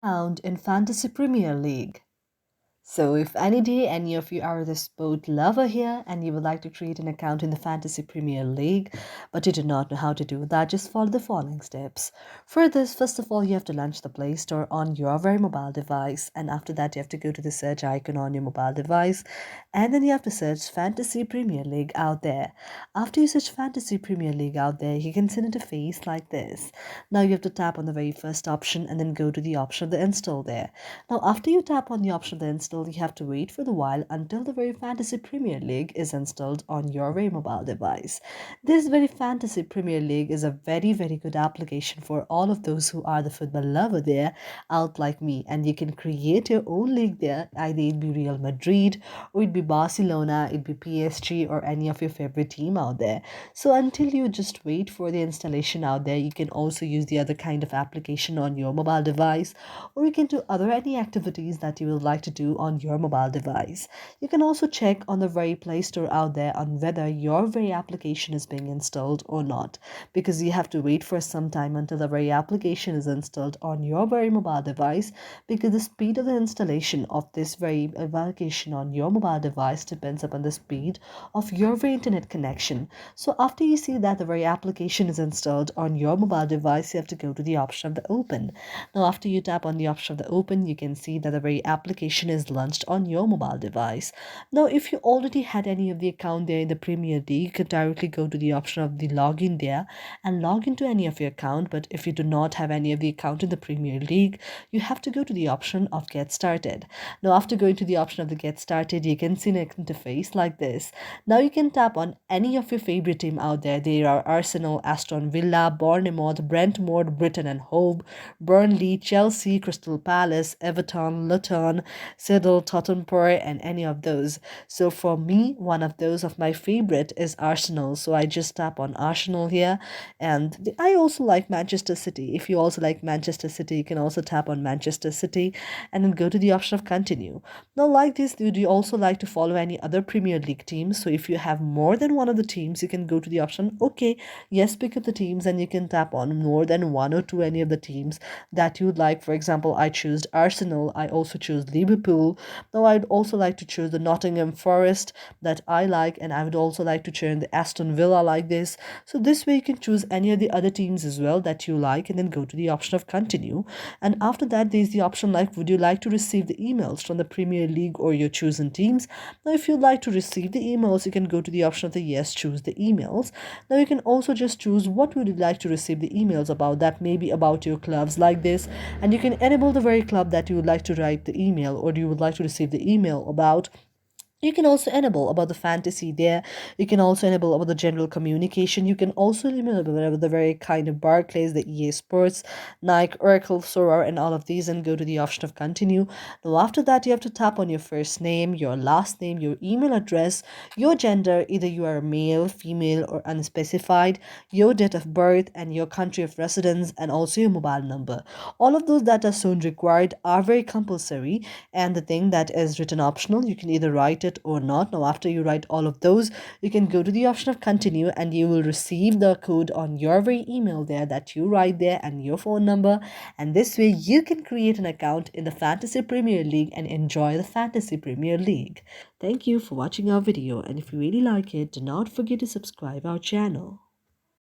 Found in Fantasy Premier League. So, if any day any of you are the sport lover here and you would like to create an account in the Fantasy Premier League, but you do not know how to do that, just follow the following steps. For this, first of all, you have to launch the Play Store on your very mobile device, and after that, you have to go to the search icon on your mobile device, and then you have to search Fantasy Premier League out there. After you search Fantasy Premier League out there, you can see an interface like this. Now, you have to tap on the very first option and then go to the option of the install there. Now, after you tap on the option of the install, you have to wait for the while until the very Fantasy Premier League is installed on your very mobile device. This very Fantasy Premier League is a very good application for all of those who are the football lover there out like me, and you can create your own league there. Either it be Real Madrid, or it be Barcelona, it be PSG, or any of your favorite team out there. So until you just wait for the installation out there, you can also use the other kind of application on your mobile device, or you can do other any activities that you would like to do on your mobile device. You can also check on the very Play Store out there on whether your very application is being installed or not, because you have to wait for some time until the very application is installed on your very mobile device, because the speed of the installation of this very application on your mobile device depends upon the speed of your very internet connection. So after you see that the very application is installed on your mobile device, you have to go to the option of the open. Now, after you tap on the option of the open, you can see that the very application is launched on your mobile device. Now, if you already had any of the account there in the Premier League, you can directly go to the option of the login there and log into any of your account. But if you do not have any of the account in the Premier League, you have to go to the option of get started. Now, after going to the option of the get started, you can see an interface like this. Now you can tap on any of your favorite team out there. There are Arsenal, Aston Villa, Bournemouth, Brentford, Brighton and Hove, Burnley, Chelsea, Crystal Palace, Everton, Luton, Siddle, Tottenham, and any of those. So for me, one of those of my favorite is Arsenal. So I just tap on Arsenal here. And I also like Manchester City. If you also like Manchester City, you can also tap on Manchester City and then go to the option of continue. Now, like this, would you also like to follow any other Premier League teams? So if you have more than one of the teams, you can go to the option, okay, yes, pick up the teams, and you can tap on more than one or two any of the teams that you would like. For example, I choose Arsenal, I also choose Liverpool. Now, I'd also like to choose the Nottingham Forest that I like, and I would also like to choose the Aston Villa like this. So this way you can choose any of the other teams as well that you like, and then go to the option of continue. And after that, there's the option like, would you like to receive the emails from the Premier League or your chosen teams? Now, if you'd like to receive the emails, you can go to the option of the yes, choose the emails. Now, you can also just choose what would you like to receive the emails about, that maybe about your clubs like this, and you can enable the very club that you would like to write the email or you would like to receive the email about. You can also enable about the fantasy there. You can also enable about the general communication. You can also enable about the very kind of Barclays, the EA Sports, Nike, Oracle, Sora, and all of these, and go to the option of continue. Now, after that, you have to tap on your first name, your last name, your email address, your gender, either you are male, female, or unspecified, your date of birth, and your country of residence, and also your mobile number. All of those that are soon required are very compulsory, and the thing that is written optional, you can either write it or not. Now, after you write all of those, you can go to the option of continue, and you will receive the code on your very email there that you write there and your phone number. And this way, you can create an account in the Fantasy Premier League and enjoy the Fantasy Premier League. Thank you for watching our video, and if you really like it, do not forget to subscribe our channel.